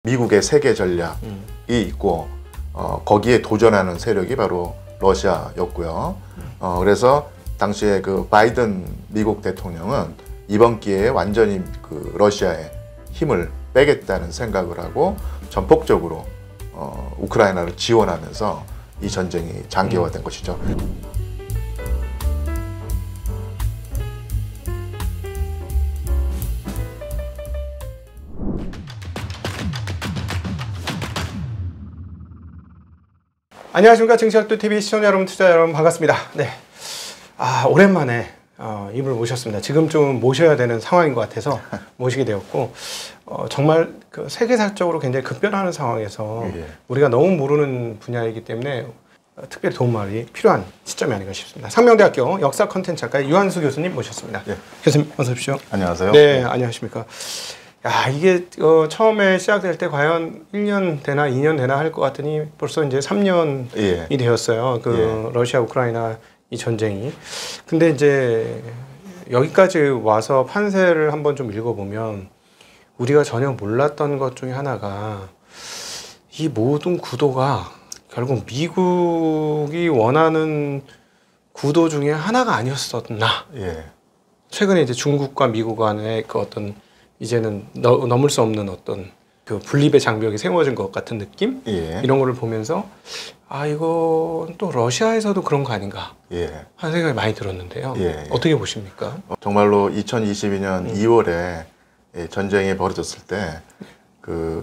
미국의 세계 전략이 있고 거기에 도전하는 세력이 바로 러시아였고요. 그래서 당시에 그 바이든 미국 대통령은 이번 기회에 완전히 그 러시아의 힘을 빼겠다는 생각을 하고 전폭적으로 우크라이나를 지원하면서 이 전쟁이 장기화된 것이죠. 안녕하십니까. 증시학도TV 시청자 여러분, 투자 여러분 반갑습니다. 네, 오랜만에 이분을 모셨습니다. 지금 좀 모셔야 되는 상황인 것 같아서 모시게 되었고, 정말 그 세계사적으로 굉장히 급변하는 상황에서 우리가 너무 모르는 분야이기 때문에 특별히 도움말이 필요한 시점이 아닌가 싶습니다. 상명대학교 역사 컨텐츠 학과의 유한수 교수님 모셨습니다. 교수님 어서 오십시오. 안녕하세요. 네, 안녕하십니까. 이게 처음에 시작될 때 과연 1년 되나 2년 되나 할 것 같더니 벌써 이제 3년이 되었어요. 러시아 우크라이나 이 전쟁이. 근데 이제 여기까지 와서 판세를 한번 좀 읽어보면 우리가 전혀 몰랐던 것 중에 하나가 이 모든 구도가 결국 미국이 원하는 구도 중에 하나가 아니었었나. 최근에 이제 중국과 미국 간의 그 어떤 이제는 넘을 수 없는 어떤 그 분립의 장벽이 세워진 것 같은 느낌? 이런 거를 보면서 이건 또 러시아에서도 그런 거 아닌가 하는 생각이 많이 들었는데요. 어떻게 보십니까? 정말로 2022년 2월에 전쟁이 벌어졌을 때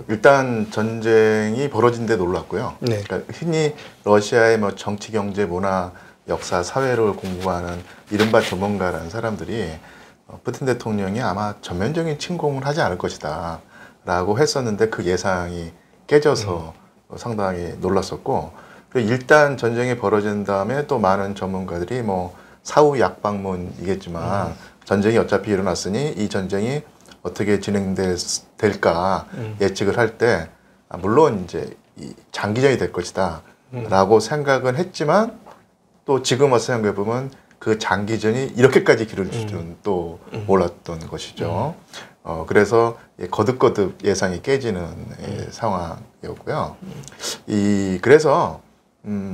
일단 전쟁이 벌어진 데 놀랐고요. 그러니까 흔히 러시아의 뭐 정치, 경제, 문화, 역사, 사회를 공부하는 이른바 전문가라는 사람들이 푸틴 대통령이 아마 전면적인 침공을 하지 않을 것이다 라고 했었는데 그 예상이 깨져서 상당히 놀랐었고, 그리고 일단 전쟁이 벌어진 다음에 또 많은 전문가들이 뭐 사후 약방문이겠지만 전쟁이 어차피 일어났으니 이 전쟁이 어떻게 진행될까 예측을 할 때 물론 이제 장기전이 될 것이다 라고 생각은 했지만, 또 지금 와서 생각해 보면 그 장기전이 이렇게까지 길어질 줄은 또 몰랐던 것이죠. 그래서 거듭거듭 예상이 깨지는 상황이었고요. 그래서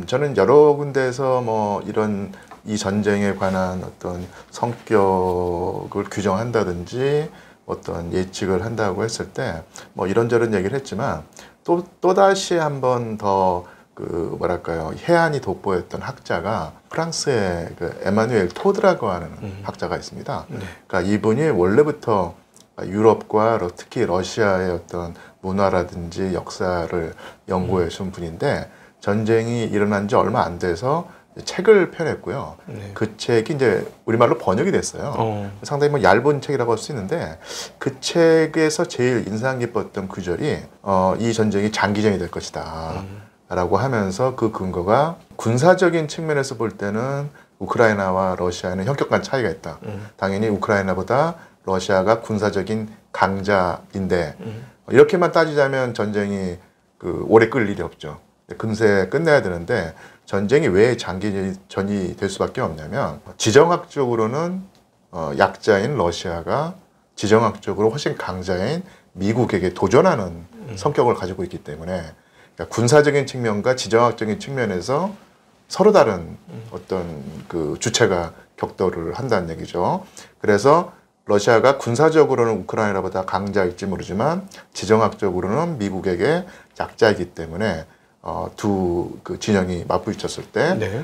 저는 여러 군데에서 뭐 이 전쟁에 관한 어떤 성격을 규정한다든지 어떤 예측을 한다고 했을 때 뭐 이런저런 얘기를 했지만 또다시 한번 더 해안이 돋보였던 학자가 프랑스의 에마누엘 토드라고 하는 학자가 있습니다. 그러니까 이분이 원래부터 유럽과 특히 러시아의 어떤 문화라든지 역사를 연구해 준 분인데, 전쟁이 일어난 지 얼마 안 돼서 책을 펴냈고요. 그 책이 이제 우리말로 번역이 됐어요. 상당히 뭐 얇은 책이라고 할 수 있는데, 그 책에서 제일 인상 깊었던 구절이 이 전쟁이 장기전이 될 것이다 라고 하면서 그 근거가 군사적인 측면에서 볼 때는 우크라이나와 러시아는 현격한 차이가 있다. 당연히 우크라이나보다 러시아가 군사적인 강자인데 이렇게만 따지자면 전쟁이 오래 끌 일이 없죠. 금세 끝내야 되는데 전쟁이 왜 장기전이 될 수밖에 없냐면, 지정학적으로는 약자인 러시아가 지정학적으로 훨씬 강자인 미국에게 도전하는 성격을 가지고 있기 때문에, 그러니까 군사적인 측면과 지정학적인 측면에서 서로 다른 어떤 주체가 격돌을 한다는 얘기죠. 그래서 러시아가 군사적으로는 우크라이나보다 강자일지 모르지만 지정학적으로는 미국에게 약자이기 때문에 두 진영이 맞부딪혔을 때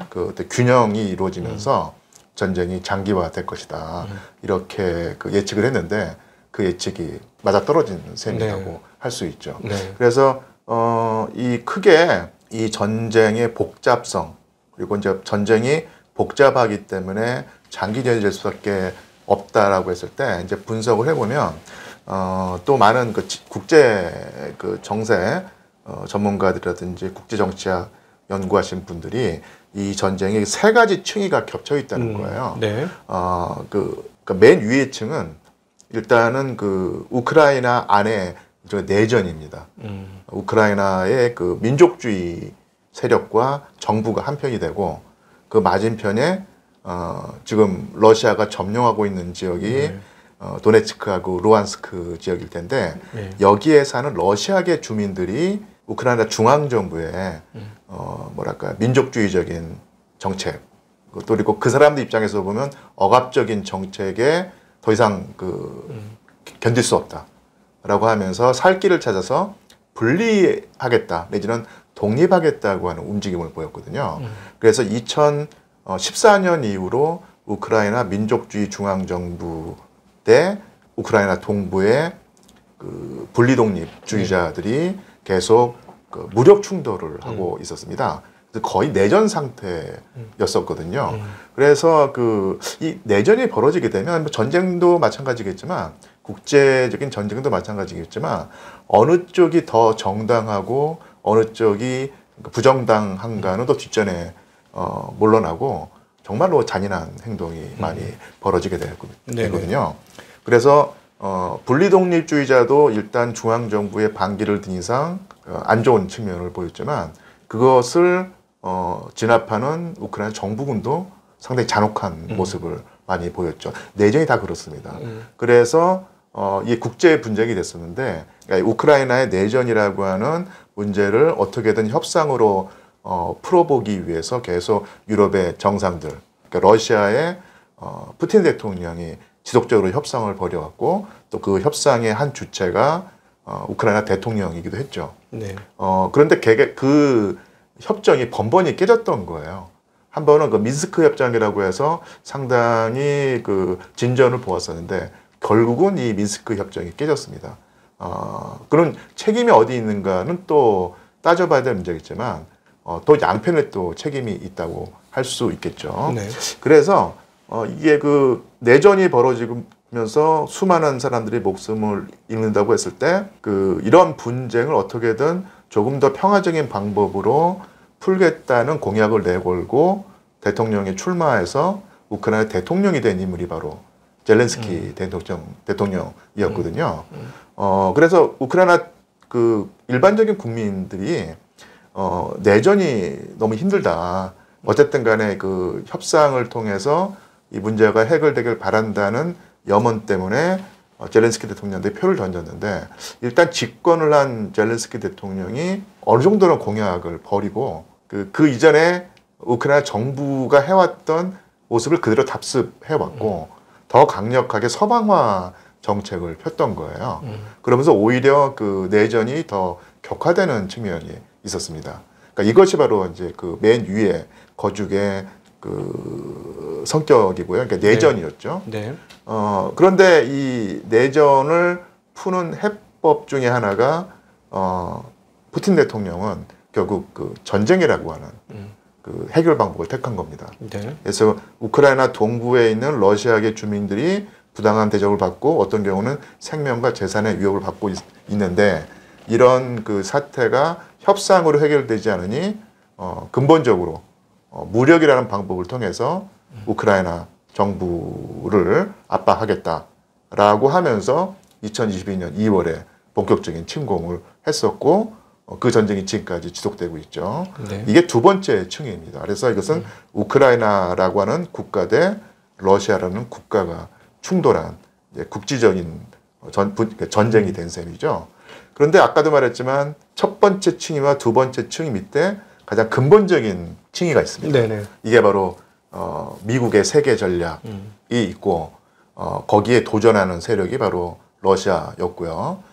균형이 이루어지면서 전쟁이 장기화될 것이다 이렇게 예측을 했는데, 그 예측이 맞아떨어진 셈이라고 할 수 있죠. 그래서 크게 이 전쟁의 복잡성, 그리고 이제 전쟁이 복잡하기 때문에 장기전이 될 수밖에 없다라고 했을 때 이제 분석을 해보면 또 많은 국제 정세 전문가들이라든지 국제 정치학 연구하신 분들이 이 전쟁에 세 가지 층위가 겹쳐 있다는 거예요. 그러니까 맨 위의 층은 일단은 우크라이나 안에 내전입니다. 우크라이나의 민족주의 세력과 정부가 한편이 되고, 그 맞은편에 지금 러시아가 점령하고 있는 지역이 도네츠크하고 루안스크 지역일 텐데 여기에 사는 러시아계 주민들이 우크라이나 중앙 정부의 뭐랄까 민족주의적인 정책 또 그리고 그 사람들 입장에서 보면 억압적인 정책에 더 이상 견딜 수 없다라고 하면서 살 길을 찾아서 분리하겠다 내지는 독립하겠다고 하는 움직임을 보였거든요. 그래서 2014년 이후로 우크라이나 민족주의 중앙정부 때 우크라이나 동부의 그 분리독립주의자들이 계속 무력 충돌을 하고 있었습니다. 그래서 거의 내전 상태였었거든요. 그래서 이 내전이 벌어지게 되면 전쟁도 마찬가지겠지만 국제적인 전쟁도 마찬가지겠지만 어느 쪽이 더 정당하고 어느 쪽이 부정당한가는 또 뒷전에 물러나고 정말로 잔인한 행동이 많이 벌어지게 되거든요. 그래서 분리독립주의자도 일단 중앙정부의 반기를 든 이상 안 좋은 측면을 보였지만 그것을 진압하는 우크라이나 정부군도 상당히 잔혹한 모습을 많이 보였죠. 내전이 다 그렇습니다. 그래서 이게 국제 분쟁이 됐었는데 그러니까 우크라이나의 내전이라고 하는 문제를 어떻게든 협상으로 풀어보기 위해서 계속 유럽의 정상들, 그러니까 러시아의 푸틴 대통령이 지속적으로 협상을 벌여왔고 또 그 협상의 한 주체가 우크라이나 대통령이기도 했죠. 네. 그런데 그 협정이 번번이 깨졌던 거예요. 한 번은 그 민스크 협정이라고 해서 상당히 그 진전을 보았었는데 결국은 이 민스크 협정이 깨졌습니다. 그런 책임이 어디 있는가는 또 따져봐야 될 문제겠지만 또 양편에 또 책임이 있다고 할 수 있겠죠. 네. 그래서 이게 그 내전이 벌어지면서 수많은 사람들이 목숨을 잃는다고 했을 때 이런 분쟁을 어떻게든 조금 더 평화적인 방법으로 풀겠다는 공약을 내걸고 대통령이 출마해서 우크라이나 대통령이 된 인물이 바로 젤렌스키 대통령이었거든요. 그래서 우크라이나 일반적인 국민들이 내전이 너무 힘들다. 어쨌든 간에 그 협상을 통해서 이 문제가 해결되길 바란다는 염원 때문에 젤렌스키 대통령한테 표를 던졌는데 일단 집권을 한 젤렌스키 대통령이 어느 정도는 공약을 버리고 그 이전에 우크라이나 정부가 해왔던 모습을 그대로 답습해왔고 더 강력하게 서방화 정책을 폈던 거예요. 그러면서 오히려 그 내전이 더 격화되는 측면이 있었습니다. 그러니까 이것이 바로 이제 그 맨 위에 거죽의 그 성격이고요. 그러니까 내전이었죠. 네. 그런데 이 내전을 푸는 해법 중에 하나가 푸틴 대통령은 결국 그 전쟁이라고 하는 그 해결 방법을 택한 겁니다. 네. 그래서 우크라이나 동부에 있는 러시아계 주민들이 부당한 대접을 받고 어떤 경우는 생명과 재산의 위협을 받고 있는데 이런 그 사태가 협상으로 해결되지 않으니 근본적으로 무력이라는 방법을 통해서 우크라이나 정부를 압박하겠다라고 하면서 2022년 2월에 본격적인 침공을 했었고 그 전쟁이 지금까지 지속되고 있죠. 네. 이게 두 번째 층입니다. 그래서 이것은 우크라이나라고 하는 국가 대 러시아라는 국가가 충돌한 국지적인 전쟁이 된 셈이죠. 그런데 아까도 말했지만 첫 번째 층위와 두 번째 층위 밑에 가장 근본적인 층위가 있습니다. 네네. 이게 바로 미국의 세계 전략이 있고 거기에 도전하는 세력이 바로 러시아였고요.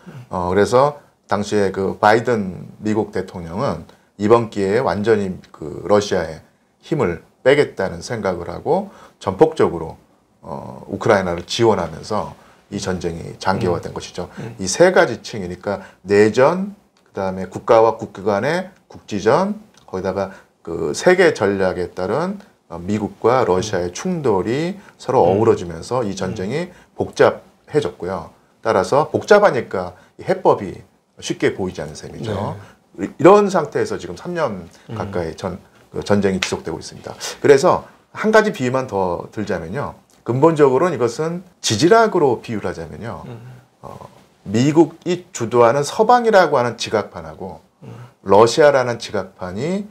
그래서 당시에 그 바이든 미국 대통령은 이번 기회에 완전히 그 러시아의 힘을 빼겠다는 생각을 하고 전폭적으로 우크라이나를 지원하면서 이 전쟁이 장기화된 것이죠. 이 세 가지 층이니까 내전, 그다음에 국가와 국가 간의 국지전, 거기다가 그 세계 전략에 따른 미국과 러시아의 충돌이 서로 어우러지면서 이 전쟁이 복잡해졌고요. 따라서 복잡하니까 이 해법이 쉽게 보이지 않는 셈이죠. 네. 이런 상태에서 지금 3년 가까이 전쟁이 지속되고 있습니다. 그래서 한 가지 비유만 더 들자면요. 근본적으로는 이것은 지질학으로 비유를 하자면요. 미국이 주도하는 서방이라고 하는 지각판하고 러시아라는 지각판이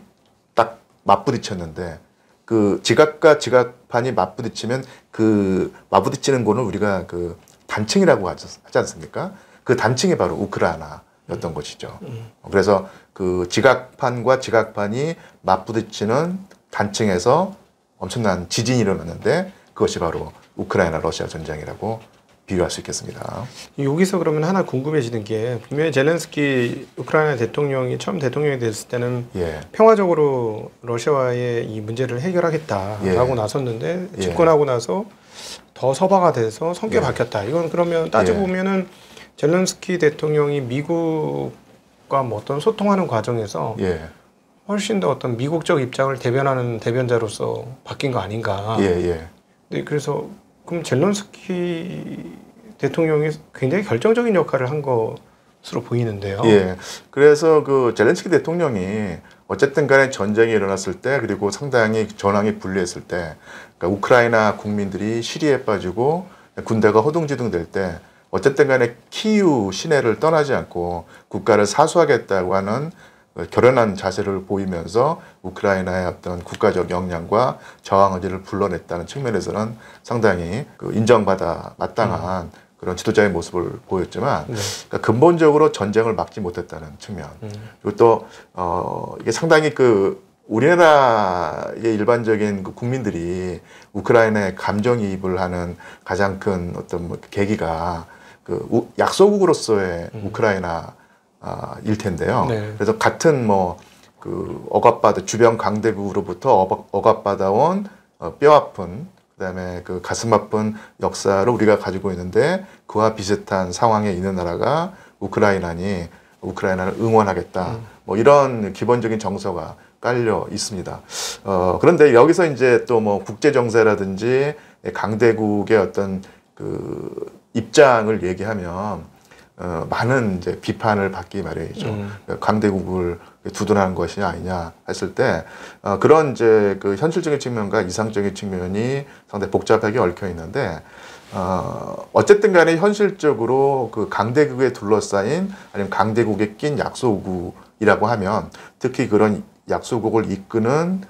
딱 맞부딪혔는데 그 지각과 지각판이 맞부딪히면 그 맞부딪히는 곳을 우리가 그 단층이라고 하지 않습니까? 그 단층이 바로 우크라이나였던 것이죠. 그래서 그 지각판과 지각판이 맞부딪히는 단층에서 엄청난 지진이 일어났는데 그것이 바로 우크라이나 러시아 전쟁이라고 비유할 수 있겠습니다. 여기서 그러면 하나 궁금해지는 게 분명히 젤렌스키 우크라이나 대통령이 처음 대통령이 됐을 때는 예. 평화적으로 러시아와의 이 문제를 해결하겠다라고 나섰는데 집권하고 나서 더 서바가 돼서 성격이 바뀌었다. 이건 그러면 따지고 보면은 젤렌스키 대통령이 미국과 뭐 어떤 소통하는 과정에서 훨씬 더 어떤 미국적 입장을 대변하는 대변자로서 바뀐 거 아닌가. 네, 그래서 그럼 젤렌스키 대통령이 굉장히 결정적인 역할을 한 것으로 보이는데요. 그래서 그 젤렌스키 대통령이 어쨌든 간에 전쟁이 일어났을 때 그리고 상당히 전황이 불리했을 때 그러니까 우크라이나 국민들이 시리에 빠지고 군대가 허둥지둥 될 때 어쨌든 간에 키이우 시내를 떠나지 않고 국가를 사수하겠다고 하는 결연한 자세를 보이면서 우크라이나의 어떤 국가적 역량과 저항 의지를 불러냈다는 측면에서는 상당히 그 인정받아 마땅한 그런 지도자의 모습을 보였지만 그러니까 근본적으로 전쟁을 막지 못했다는 측면 그리고 또 이게 상당히 그 우리나라의 일반적인 그 국민들이 우크라이나에 감정이입을 하는 가장 큰 어떤 뭐 계기가 그 약소국으로서의 우크라이나 일 텐데요. 그래서 같은 뭐 그 억압받아 주변 강대국으로부터 억압받아온 뼈아픈 그다음에 그 가슴 아픈 역사를 우리가 가지고 있는데 그와 비슷한 상황에 있는 나라가 우크라이나를 응원하겠다. 뭐 이런 기본적인 정서가 깔려 있습니다. 그런데 여기서 이제 또 뭐 국제 정세라든지 강대국의 어떤 그 입장을 얘기하면 많은 이제 비판을 받기 마련이죠. 강대국을 두둔하는 것이 아니냐 했을 때 그런 이제 그 현실적인 측면과 이상적인 측면이 상당히 복잡하게 얽혀 있는데 어쨌든 간에 현실적으로 그 강대국에 둘러싸인 아니면 강대국에 낀 약소국이라고 하면 특히 그런 약소국을 이끄는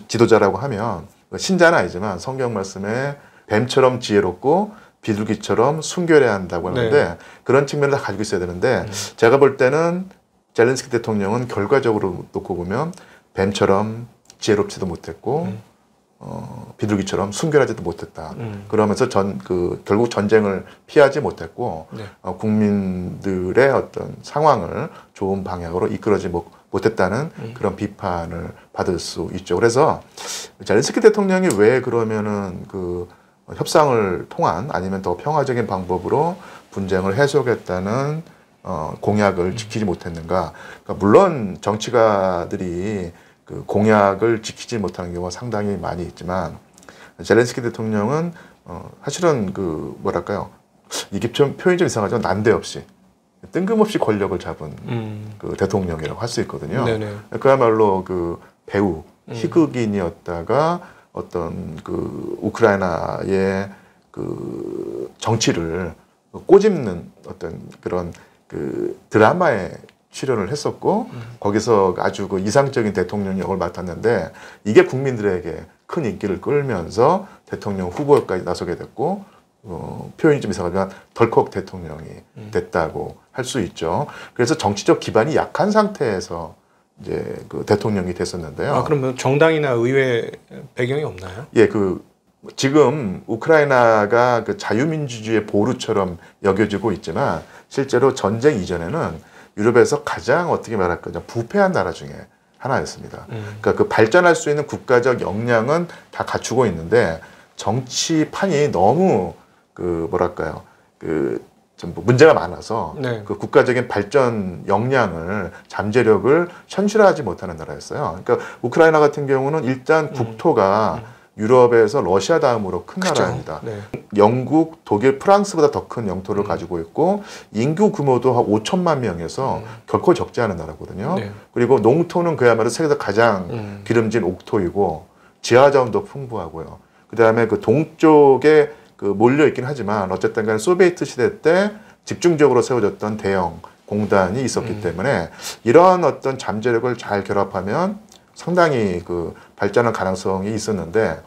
지도자라고 하면 신자는 아니지만 성경 말씀에 뱀처럼 지혜롭고 비둘기처럼 순결해야 한다고 하는데 그런 측면을 다 가지고 있어야 되는데 제가 볼 때는 젤렌스키 대통령은 결과적으로 놓고 보면 뱀처럼 지혜롭지도 못했고 비둘기처럼 순결하지도 못했다. 그러면서 결국 전쟁을 피하지 못했고 국민들의 어떤 상황을 좋은 방향으로 이끌어지 못했다는 그런 비판을 받을 수 있죠. 그래서 젤렌스키 대통령이 왜 그러면은 그 협상을 통한 아니면 더 평화적인 방법으로 분쟁을 해소하겠다는 공약을 지키지 못했는가. 그러니까 물론 정치가들이 그 공약을 지키지 못하는 경우가 상당히 많이 있지만 젤렌스키 대통령은 사실은 그 뭐랄까요. 이게 좀 표현이 좀 이상하지만 난데없이 뜬금없이 권력을 잡은 그 대통령이라고 할 수 있거든요. 그야말로 그 배우 희극인이었다가 어떤 그 우크라이나의 그 정치를 꼬집는 어떤 그런 그 드라마에 출연을 했었고 거기서 아주 그 이상적인 대통령 역을 맡았는데 이게 국민들에게 큰 인기를 끌면서 대통령 후보까지 나서게 됐고 표현이 좀 이상하지만 덜컥 대통령이 됐다고 할 수 있죠. 그래서 정치적 기반이 약한 상태에서 이제 그 대통령이 됐었는데요. 그러면 정당이나 의회 배경이 없나요? 지금 우크라이나가 그 자유민주주의의 보루처럼 여겨지고 있지만 실제로 전쟁 이전에는 유럽에서 가장 어떻게 말할까 부패한 나라 중에 하나였습니다. 그러니까 그 발전할 수 있는 국가적 역량은 다 갖추고 있는데 정치판이 너무 그 뭐랄까요 좀 문제가 많아서 그 국가적인 발전 역량을 잠재력을 현실화하지 못하는 나라였어요. 그러니까 우크라이나 같은 경우는 일단 국토가 유럽에서 러시아 다음으로 큰 나라입니다. 영국, 독일, 프랑스보다 더 큰 영토를 가지고 있고 인구 규모도 한 5천만 명에서 결코 적지 않은 나라거든요. 그리고 농토는 그야말로 세계에서 가장 기름진 옥토이고 지하자원도 풍부하고요. 그다음에 그 동쪽에 그 몰려 있긴 하지만 어쨌든 간에 소비에트 시대 때 집중적으로 세워졌던 대형 공단이 있었기 때문에 이러한 어떤 잠재력을 잘 결합하면 상당히 그 발전할 가능성이 있었는데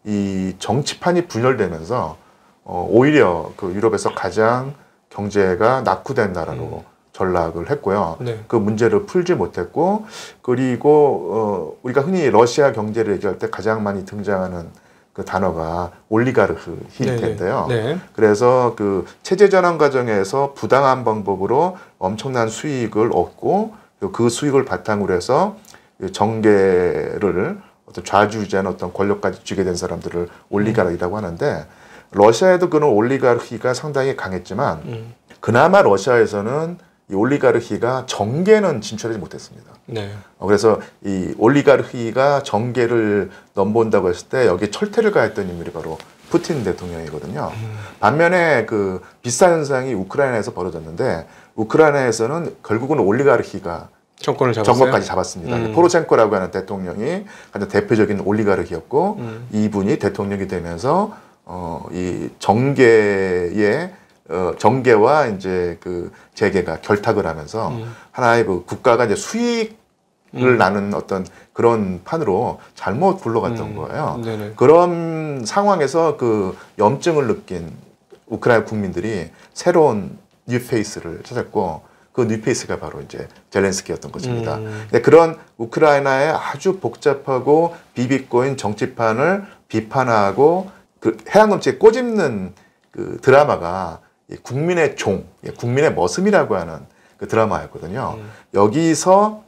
이 정치판이 분열되면서 오히려 그 유럽에서 가장 경제가 낙후된 나라로 전락을 했고요. 네. 그 문제를 풀지 못했고, 그리고 우리가 흔히 러시아 경제를 얘기할 때 가장 많이 등장하는 그 단어가 올리가르히일 텐데요. 네. 그래서 그 체제 전환 과정에서 부당한 방법으로 엄청난 수익을 얻고 그 수익을 바탕으로 해서 정계를 어떤 좌지우지한 어떤 권력까지 쥐게 된 사람들을 올리가르히라고 하는데, 러시아에도 그런 올리가르히가 상당히 강했지만 그나마 러시아에서는 이 올리가르히가 정계는 진출하지 못했습니다. 네. 그래서 이 올리가르히가 정계를 넘본다고 했을 때 여기에 철퇴를 가했던 인물이 바로 푸틴 대통령이거든요. 반면에 그 비슷한 현상이 우크라이나에서 벌어졌는데, 우크라이나에서는 결국은 올리가르히가 정권까지 잡았습니다. 포로첵코라고 하는 대통령이 가장 대표적인 올리가르히였고, 이분이 대통령이 되면서 이 정계와 이제 그 재계가 결탁을 하면서 하나의 그 국가가 이제 수익을 나는 어떤 그런 판으로 잘못 굴러갔던 거예요. 네네. 그런 상황에서 그 염증을 느낀 우크라이나 국민들이 새로운 뉴페이스를 찾았고, 그 뉴페이스가 바로 이제 젤렌스키였던 것입니다. 근데 그런 우크라이나의 아주 복잡하고 비비꼬인 정치판을 비판하고 그 해양금치에 꼬집는 그 드라마가 국민의 종, 국민의 머슴이라고 하는 그 드라마였거든요. 여기서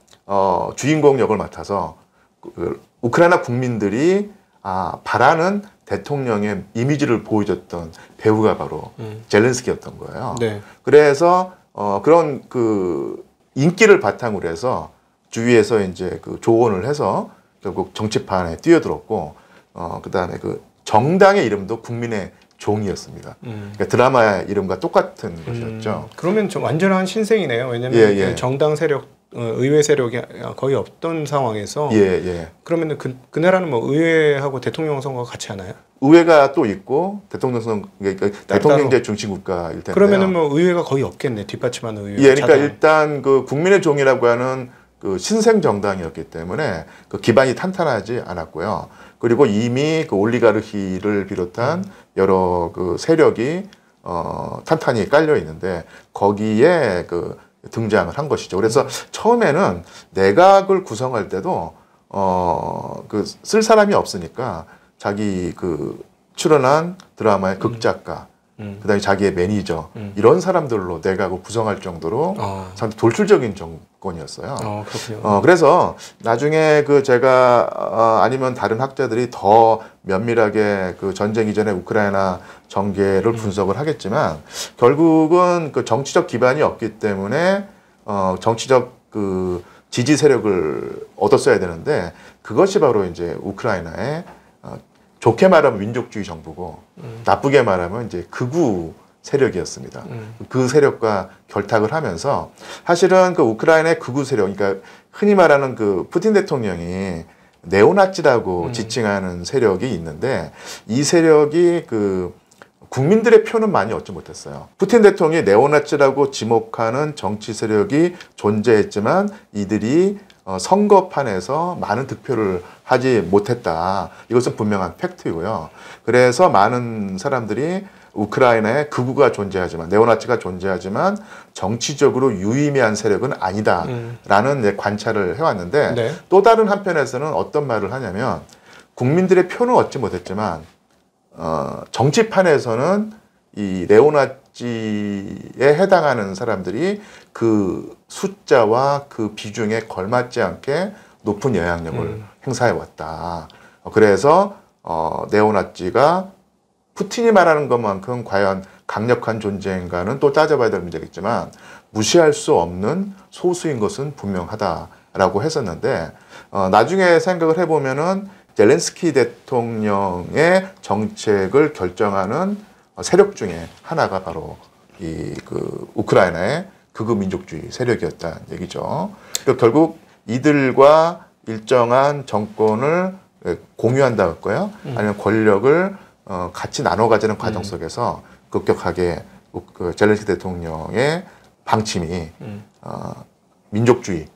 주인공 역을 맡아서 그 우크라이나 국민들이 바라는 대통령의 이미지를 보여줬던 배우가 바로 젤렌스키였던 거예요. 네. 그래서 그런 그 인기를 바탕으로 해서 주위에서 이제 그 조언을 해서 결국 정치판에 뛰어들었고, 그다음에 그 정당의 이름도 국민의 종이었습니다. 그러니까 드라마의 이름과 똑같은 것이었죠. 그러면 좀 완전한 신생이네요. 왜냐하면 그 정당 세력, 의회 세력이 거의 없던 상황에서. 그러면 그 나라는 뭐 의회하고 대통령 선거가 같이 하나요? 의회가 또 있고 대통령 선거, 대통령제 중심 국가일 텐데요. 그러면은 뭐 의회가 거의 없겠네. 뒷받침하는 의회. 그러니까 일단 그 국민의 종이라고 하는 그 신생 정당이었기 때문에 그 기반이 탄탄하지 않았고요. 그리고 이미 그 올리가르히를 비롯한 여러 그 세력이 탄탄히 깔려 있는데 거기에 그 등장을 한 것이죠. 그래서 처음에는 내각을 구성할 때도 그 쓸 사람이 없으니까 자기 그 출연한 드라마의 극작가, 그다음에 자기의 매니저 이런 사람들로 내각을 구성할 정도로 상당히 돌출적인 정권이었어요. 그렇군요. 그래서 나중에 그 제가 아니면 다른 학자들이 더 면밀하게 그 전쟁 이전의 우크라이나 정계를 분석을 하겠지만, 결국은 그 정치적 기반이 없기 때문에 정치적 그 지지 세력을 얻었어야 되는데, 그것이 바로 이제 우크라이나의 좋게 말하면 민족주의 정부고 나쁘게 말하면 이제 극우 세력이었습니다. 그 세력과 결탁을 하면서 사실은 그 우크라이나의 극우 세력, 그러니까 흔히 말하는 그 푸틴 대통령이 네오나치라고 지칭하는 세력이 있는데, 이 세력이 그 국민들의 표는 많이 얻지 못했어요. 푸틴 대통령이 네오나치라고 지목하는 정치 세력이 존재했지만 이들이 선거판에서 많은 득표를 하지 못했다. 이것은 분명한 팩트이고요. 그래서 많은 사람들이 우크라이나에 극우가 존재하지만, 네오나치가 존재하지만 정치적으로 유의미한 세력은 아니다라는 관찰을 해왔는데, 또 다른 한편에서는 어떤 말을 하냐면, 국민들의 표는 얻지 못했지만 정치판에서는 이 네오나치에 해당하는 사람들이 그 숫자와 그 비중에 걸맞지 않게 높은 영향력을 행사해 왔다. 그래서 네오나치가 푸틴이 말하는 것만큼 과연 강력한 존재인가는 또 따져봐야 될 문제겠지만, 무시할 수 없는 소수인 것은 분명하다라고 했었는데, 나중에 생각을 해보면은 젤렌스키 대통령의 정책을 결정하는 세력 중에 하나가 바로 이 그 우크라이나의 극우 민족주의 세력이었다는 얘기죠. 그러니까 결국 이들과 일정한 정권을 공유한다 할까요? 아니면 권력을 같이 나눠 가지는 과정 속에서 급격하게 그 젤렌스키 대통령의 방침이 민족주의,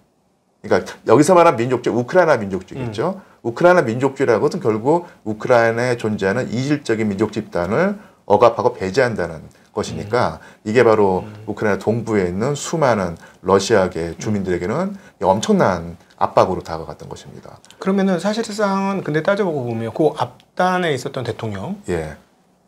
그러니까 여기서 말하는 민족주의, 우크라이나 민족주의겠죠. 우크라이나 민족주의라는 것은 결국 우크라이나에 존재하는 이질적인 민족 집단을 억압하고 배제한다는 것이니까 이게 바로 우크라이나 동부에 있는 수많은 러시아계 주민들에게는 엄청난 압박으로 다가갔던 것입니다. 그러면은 사실상은 근데 따져보고 보면 그 앞단에 있었던 대통령 예.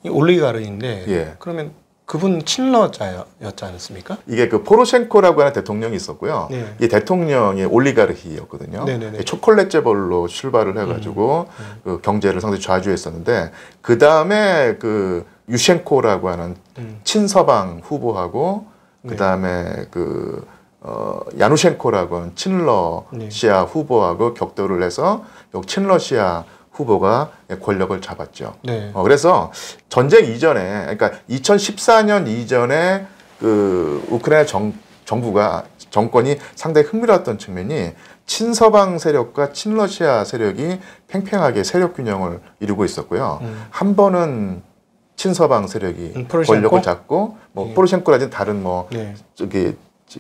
이 올리가르인데 예. 그러면 그분 친러자였지 않습니까? 이게 그 포로셴코라고 하는 대통령이 있었고요. 네. 이 대통령이 올리가르히였거든요. 네네네. 초콜릿 재벌로 출발을 해가지고 그 경제를 상당히 좌지우했었는데 그 다음에 그 유셴코라고 하는 친서방 후보하고 그 다음에 그 야누셴코라고 하는 친러시아 후보하고 격돌을 해서 요 친러시아 후보가 권력을 잡았죠. 네. 그래서 전쟁 이전에, 그러니까 2014년 이전에 그 우크라이나 정권이 상당히 흥미로웠던 측면이 친서방 세력과 친러시아 세력이 팽팽하게 세력 균형을 이루고 있었고요. 한 번은 친서방 세력이 권력을 잡고, 뭐 포로셴코라든지 다른 뭐 저기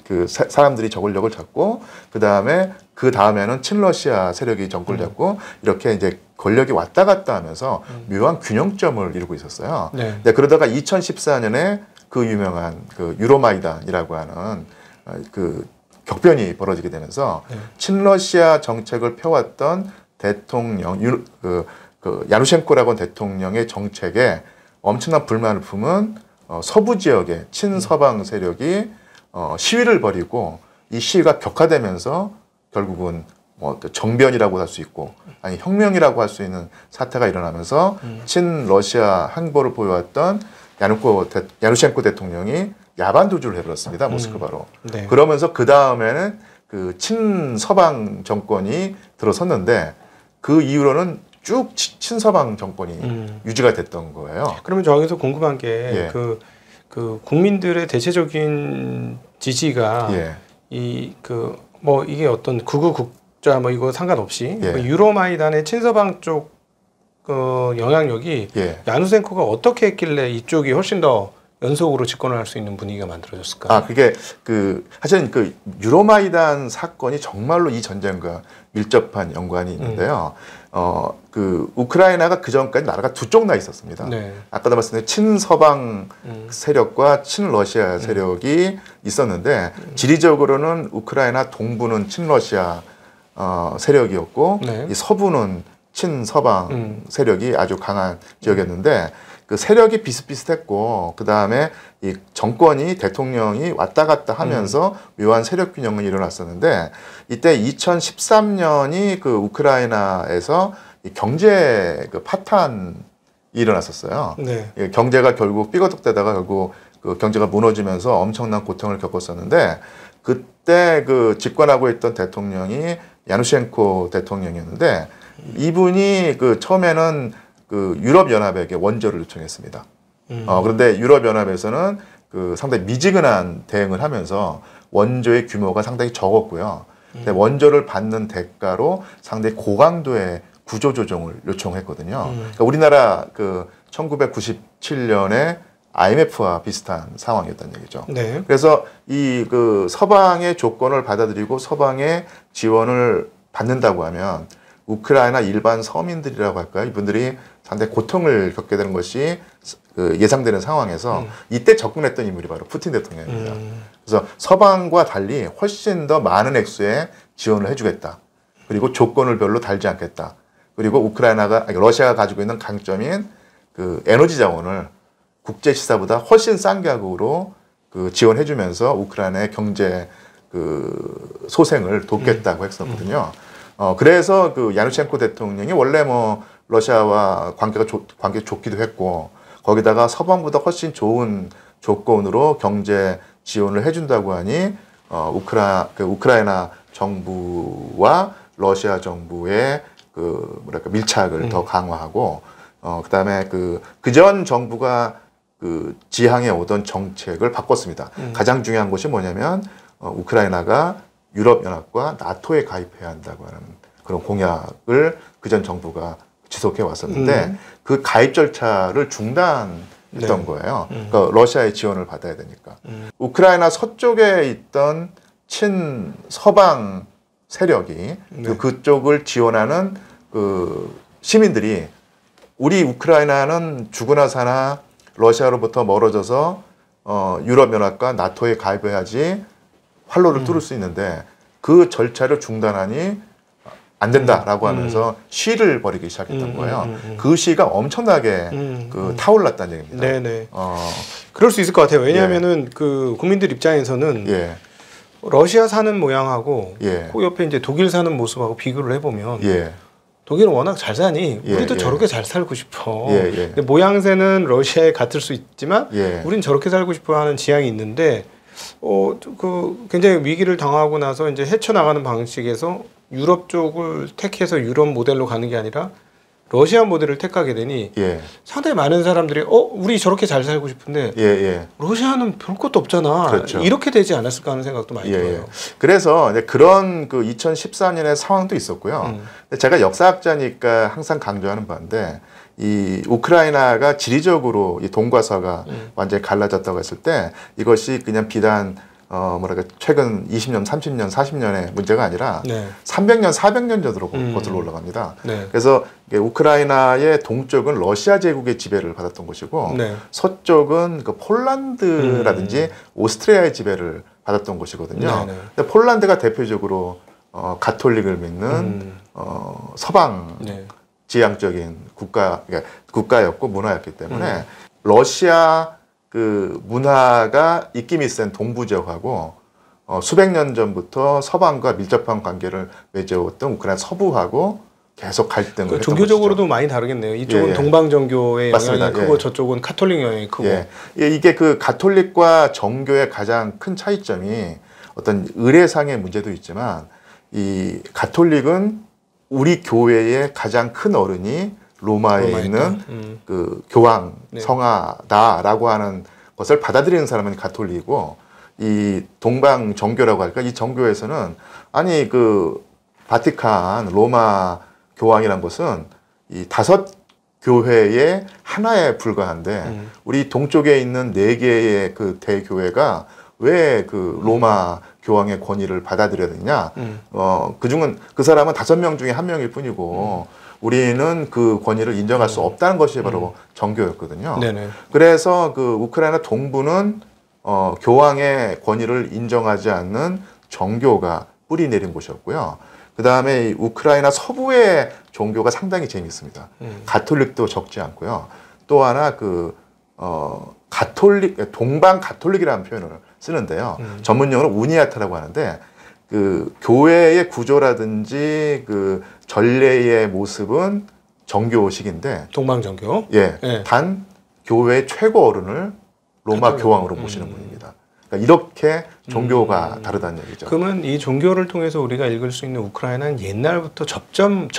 그 사람들이 권력을 잡고 그 다음에는 친러시아 세력이 정권을 잡고 이렇게 이제 권력이 왔다 갔다 하면서 묘한 균형점을 이루고 있었어요. 네. 네, 그러다가 2014년에 그 유명한 그 유로마이단이라고 하는 그 격변이 벌어지게 되면서 친러시아 정책을 펴왔던 대통령 그 야누셴코라고 하는 대통령의 정책에 엄청난 불만을 품은 서부 지역의 친서방 세력이 시위를 벌이고 이 시위가 격화되면서 결국은 뭐 정변이라고 할 수 있고 아니 혁명이라고 할 수 있는 사태가 일어나면서 친러시아 행보를 보여왔던 야누셴코 대통령이 야반도주를 해버렸습니다. 모스크바로. 네. 그러면서 그 다음에는 그 친서방 정권이 들어섰는데 그 이후로는 쭉 친서방 정권이 유지가 됐던 거예요. 그러면 저기서 궁금한 게 그 국민들의 대체적인 지지가 뭐 이게 어떤 극우 국자 뭐 이거 상관없이 그 유로마이단의 친서방 쪽 영향력이 야누셴코가 어떻게 했길래 이쪽이 훨씬 더 연속으로 집권을 할 수 있는 분위기가 만들어졌을까? 그게 사실은 그 유로마이단 사건이 정말로 이 전쟁과 밀접한 연관이 있는데요. 그 우크라이나가 그 전까지 나라가 두 쪽 나 있었습니다. 네. 아까도 말씀드린 친서방 세력과 친러시아 세력이 있었는데 지리적으로는 우크라이나 동부는 친러시아 세력이었고 이 서부는 친서방 세력이 아주 강한 지역이었는데 그 세력이 비슷비슷했고 그 다음에 이 정권이 대통령이 왔다 갔다 하면서 묘한 세력 균형이 일어났었는데 이때 2013년이 그 우크라이나에서 이 경제 그 파탄이 일어났었어요. 네. 경제가 결국 삐거덕대다가 결국 그 경제가 무너지면서 엄청난 고통을 겪었었는데 그때 그 집권하고 있던 대통령이 야누셴코 대통령이었는데 이분이 그 처음에는 그 유럽연합에게 원조를 요청했습니다. 그런데 유럽연합에서는 그 상당히 미지근한 대응을 하면서 원조의 규모가 상당히 적었고요. 근데 원조를 받는 대가로 상당히 고강도의 구조조정을 요청했거든요. 그러니까 우리나라 그 1997년에 IMF와 비슷한 상황이었다는 얘기죠. 네. 그래서 이 그 서방의 조건을 받아들이고 서방의 지원을 받는다고 하면 우크라이나 일반 서민들이라고 할까요? 이분들이 상당히 고통을 겪게 되는 것이 그 예상되는 상황에서 이때 접근했던 인물이 바로 푸틴 대통령입니다. 그래서 서방과 달리 훨씬 더 많은 액수의 지원을 해주겠다. 그리고 조건을 별로 달지 않겠다. 그리고 러시아가 가지고 있는 강점인 그 에너지 자원을 국제 시사보다 훨씬 싼 가격으로 그 지원해주면서 우크라이나의 경제 그 소생을 돕겠다고 했었거든요. 그래서 그 야누셴코 대통령이 원래 뭐 러시아와 관계 좋기도 했고 거기다가 서방보다 훨씬 좋은 조건으로 경제 지원을 해준다고 하니 우크라이나 정부와 러시아 정부의 그 뭐랄까 밀착을 더 강화하고 그다음에 그전 정부가 그 지향해 오던 정책을 바꿨습니다. 가장 중요한 것이 뭐냐면 우크라이나가 유럽연합과 나토에 가입해야 한다고 하는 그런 공약을 그전 정부가 지속해 왔었는데 그 가입 절차를 중단했던 거예요. 그러니까 러시아의 지원을 받아야 되니까. 우크라이나 서쪽에 있던 친서방 세력이 그쪽을 지원하는 그 시민들이 우리 우크라이나는 죽으나 사나 러시아로부터 멀어져서 유럽연합과 나토에 가입해야지 활로를 뚫을 수 있는데 그 절차를 중단하니 안 된다라고 하면서 시위를 벌이기 시작했던 거예요. 그 시위가 엄청나게 타올랐다는 얘기입니다. 네네. 그럴 수 있을 것 같아요. 왜냐하면은 그 국민들 입장에서는 예. 러시아 사는 모양하고 예. 그 옆에 이제 독일 사는 모습하고 비교를 해보면 예. 독일은 워낙 잘 사니 예, 우리도 예. 저렇게 잘 살고 싶어. 예, 예. 근데 모양새는 러시아에 같을 수 있지만 예. 우린 저렇게 살고 싶어하는 지향이 있는데 그 굉장히 위기를 당하고 나서 이제 헤쳐나가는 방식에서 유럽 쪽을 택해서 유럽 모델로 가는 게 아니라 러시아 모델을 택하게 되니 예. 상당히 많은 사람들이 우리 저렇게 잘 살고 싶은데 예, 예. 러시아는 별 것도 없잖아. 그렇죠. 이렇게 되지 않았을까 하는 생각도 많이 예, 들어요. 예. 그래서 이제 그런 그 2014년의 상황도 있었고요. 제가 역사학자니까 항상 강조하는 바인데 이 우크라이나가 지리적으로 이 동과 서가 완전히 갈라졌다고 했을 때 이것이 그냥 비단 최근 20년, 30년, 40년의 문제가 아니라 네. 300년, 400년 전으로 거슬러 올라갑니다. 네. 그래서 우크라이나의 동쪽은 러시아 제국의 지배를 받았던 곳이고 네. 서쪽은 그 폴란드라든지 오스트리아의 지배를 받았던 곳이거든요. 네, 네. 근데 폴란드가 대표적으로 가톨릭을 믿는 서방 네. 지향적인 국가였고 문화였기 때문에 러시아 그 문화가 입김이 센 동부 지역하고 수백 년 전부터 서방과 밀접한 관계를 맺어왔던 우크라이나 서부하고 계속 갈등을 했던 종교적으로도 것이죠. 많이 다르겠네요. 이쪽은 예, 예. 동방정교의 맞습니다. 영향이 크고 예. 저쪽은 카톨릭 영향이 크고. 예. 이게 그 가톨릭과 정교의 가장 큰 차이점이 어떤 의례상의 문제도 있지만 이 가톨릭은 우리 교회의 가장 큰 어른이 로마에 있는 그 교황 네. 성하다라고 하는 것을 받아들이는 사람은 가톨릭이고 이 동방 정교라고 할까 이 정교에서는 아니 그 바티칸 로마 교황이란 것은 이 5 교회의 하나에 불과한데 우리 동쪽에 있는 4개의 그 대교회가 왜 그 로마 교황의 권위를 받아들여야 되냐? 그중은 그 사람은 5명 중에 1명일 뿐이고 우리는 그 권위를 인정할 수 없다는 것이 바로 정교였거든요. 네네. 그래서 그 우크라이나 동부는 교황의 권위를 인정하지 않는 정교가 뿌리 내린 곳이었고요. 그 다음에 우크라이나 서부의 종교가 상당히 재미있습니다. 가톨릭도 적지 않고요. 또 하나 가톨릭, 동방 가톨릭이라는 표현을 쓰는데요. 전문용어로 우니아타라고 하는데 그 교회의 구조라든지 그 전례의 모습은 정교식인데 동방정교. 예, 네. 단 교회의 최고 어른을 로마 교황으로 모시는 분입니다. 그러니까 이렇게 종교가 다르다는 얘기죠. 그러면 이 종교를 통해서 우리가 읽을 수 있는 우크라이나는 옛날부터 접경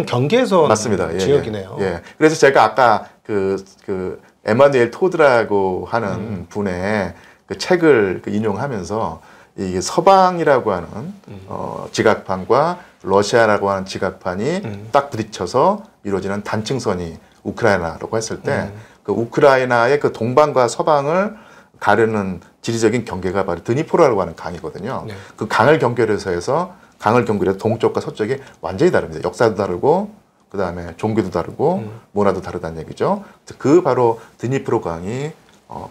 경계선 맞습니다. 예, 지역이네요. 예. 그래서 제가 아까 그 에마누엘 토드라고 하는 분의 그 책을 인용하면서 이게 서방이라고 하는 지각판과 러시아라고 하는 지각판이 딱 부딪혀서 이루어지는 단층선이 우크라이나라고 했을 때 그 우크라이나의 그 동방과 서방을 가르는 지리적인 경계가 바로 드니프로라고 하는 강이거든요. 네. 그 강을 경계해서 동쪽과 서쪽이 완전히 다릅니다. 역사도 다르고 그 다음에 종교도 다르고 문화도 다르다는 얘기죠. 그 바로 드니프로 강이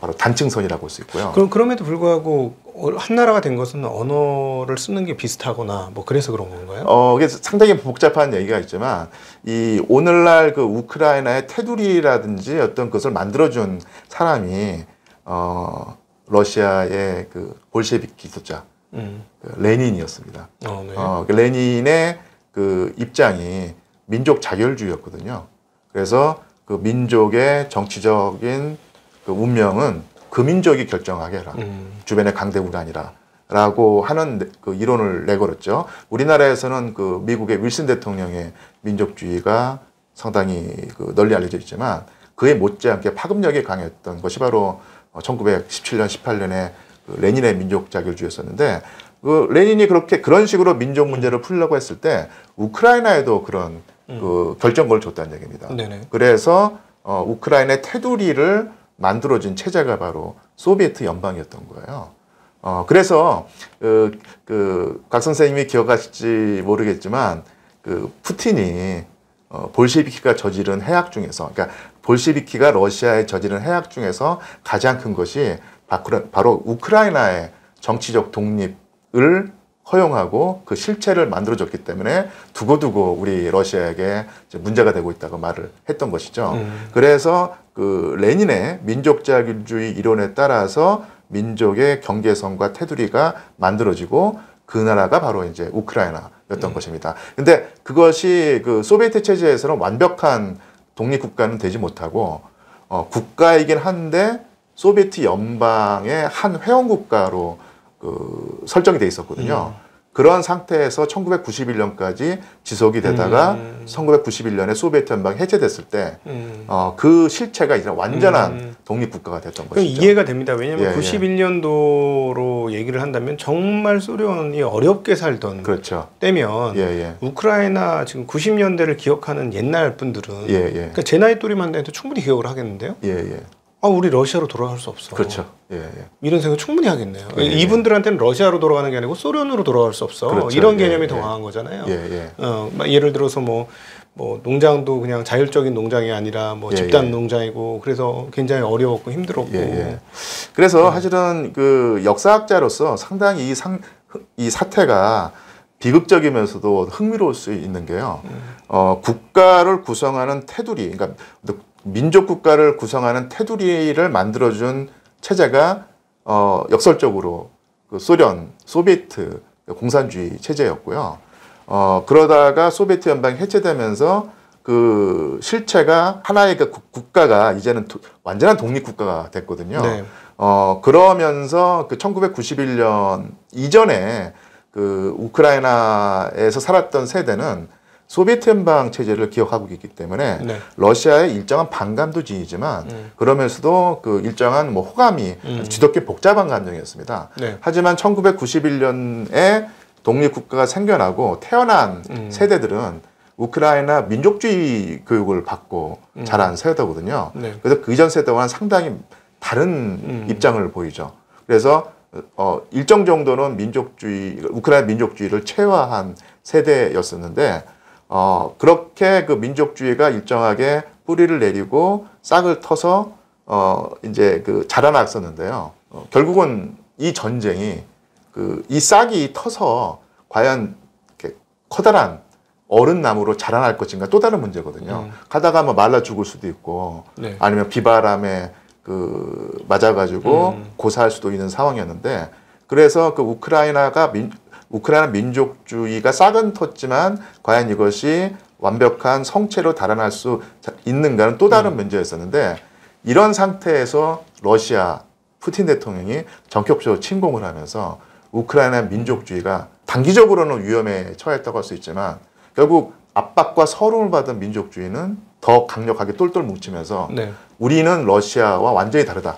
바로 단층선이라고 볼 수 있고요. 그럼에도 불구하고 한 나라가 된 것은 언어를 쓰는 게 비슷하거나 뭐 그래서 그런 건가요? 이게 상당히 복잡한 얘기가 있지만 이 오늘날 그 우크라이나의 테두리라든지 어떤 것을 만들어준 사람이 러시아의 그 볼셰비키 지도자 그 레닌이었습니다. 네. 그 레닌의 그 입장이 민족 자결주의였거든요. 그래서 그 민족의 정치적인 그 운명은 그 민족이 결정하게 해라. 주변의 강대국이 아니라. 라고 하는 그 이론을 내걸었죠. 우리나라에서는 그 미국의 윌슨 대통령의 민족주의가 상당히 그 널리 알려져 있지만 그에 못지않게 파급력이 강했던 것이 바로 1917년, 18년에 그 레닌의 민족 자결주의였었는데 그 레닌이 그런 식으로 민족 문제를 풀려고 했을 때 우크라이나에도 그런 그 결정권을 줬다는 얘기입니다. 네네. 그래서 우크라이나의 테두리를 만들어진 체제가 바로 소비에트 연방이었던 거예요. 그래서 각 선생님이 기억하실지 모르겠지만 그 푸틴이 볼셰비키가 저지른 해악 중에서, 그러니까 볼셰비키가 러시아에 저지른 해악 중에서 가장 큰 것이 바로 우크라이나의 정치적 독립을 허용하고 그 실체를 만들어줬기 때문에 두고두고 우리 러시아에게 이제 문제가 되고 있다고 말을 했던 것이죠. 그래서 그 레닌의 민족자율주의 이론에 따라서 민족의 경계선과 테두리가 만들어지고 그 나라가 바로 이제 우크라이나였던 것입니다. 근데 그것이 그 소비에트 체제에서는 완벽한 독립국가는 되지 못하고 국가이긴 한데 소비에트 연방의 한 회원국가로 그 설정이 돼 있었거든요. 그런 상태에서 1991년까지 지속이 되다가 1991년에 소비에트 연방이 해체됐을 때 그 실체가 이제 완전한 독립국가가 됐던 것이죠. 이해가 됩니다. 왜냐하면 91년도로 얘기를 한다면 정말 소련이 어렵게 살던 그렇죠. 때면 우크라이나 지금 90년대를 기억하는 옛날 분들은 그러니까 제 나이 또래만 해도 충분히 기억을 하겠는데요. 우리 러시아로 돌아갈 수 없어. 그렇죠. 이런 생각 충분히 하겠네요. 이분들한테는 러시아로 돌아가는 게 아니고 소련으로 돌아갈 수 없어. 그렇죠. 이런 개념이 더 강한 거잖아요. 예를 들어서 뭐 농장도 그냥 자율적인 농장이 아니라 집단 농장이고 그래서 굉장히 어려웠고 힘들었고. 그래서 사실은 그 역사학자로서 상당히 이 사태가 비극적이면서도 흥미로울 수 있는 게요. 국가를 구성하는 테두리, 그러니까 민족 국가를 구성하는 테두리를 만들어준 체제가 역설적으로 그 소비에트 공산주의 체제였고요. 그러다가 소비에트 연방이 해체되면서 그 실체가 하나의 그 국가가 이제는 완전한 독립국가가 됐거든요. 그러면서 그 1991년 이전에 그 우크라이나에서 살았던 세대는 소비에트 연방 체제를 기억하고 있기 때문에 러시아의 일정한 반감도 지니지만 그러면서도 그 일정한 뭐 호감이 뒤덮게 복잡한 감정이었습니다. 하지만 1991년에 독립국가가 생겨나고 태어난 세대들은 우크라이나 민족주의 교육을 받고 자란 세대거든요. 그래서 그 이전 세대와는 상당히 다른 입장을 보이죠. 그래서 일정 정도는 우크라이나 민족주의를 체화한 세대였었는데 그렇게 그 민족주의가 일정하게 뿌리를 내리고 싹을 터서 이제 그 자라났었는데요. 결국은 이 전쟁이 이 싹이 터서 과연 이렇게 커다란 어른 나무로 자라날 것인가 또 다른 문제거든요. 가다가 뭐 말라 죽을 수도 있고 아니면 비바람에 맞아가지고 고사할 수도 있는 상황이었는데 그래서 그 우크라이나 민족주의가 싹은 텄지만 과연 이것이 완벽한 성체로 달아날 수 있는가는 또 다른 문제였었는데 이런 상태에서 러시아 푸틴 대통령이 전격적으로 침공을 하면서 우크라이나 민족주의가 단기적으로는 위험에 처했다고 할 수 있지만 결국 압박과 서름을 받은 민족주의는 더 강력하게 똘똘 뭉치면서 우리는 러시아와 완전히 다르다.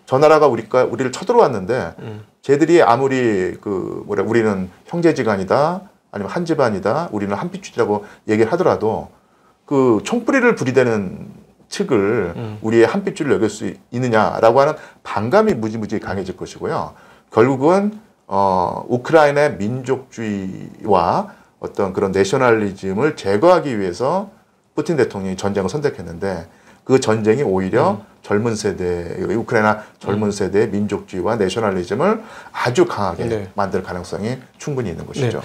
저 나라가 우리를 쳐들어왔는데 쟤들이 아무리 우리는 형제지간이다 아니면 한 집안이다 우리는 한 핏줄이라고 얘기를 하더라도 그 총뿌리를 부리대는 측을 우리의 한 핏줄을 여길 수 있느냐라고 하는 반감이 무지무지 강해질 것이고요. 결국은 우크라이나의 민족주의와 어떤 그런 내셔널리즘을 제거하기 위해서 푸틴 대통령이 전쟁을 선택했는데 그 전쟁이 오히려 젊은 세대, 우크라이나 젊은 세대의 민족주의와 내셔널리즘을 아주 강하게 만들 가능성이 충분히 있는 것이죠.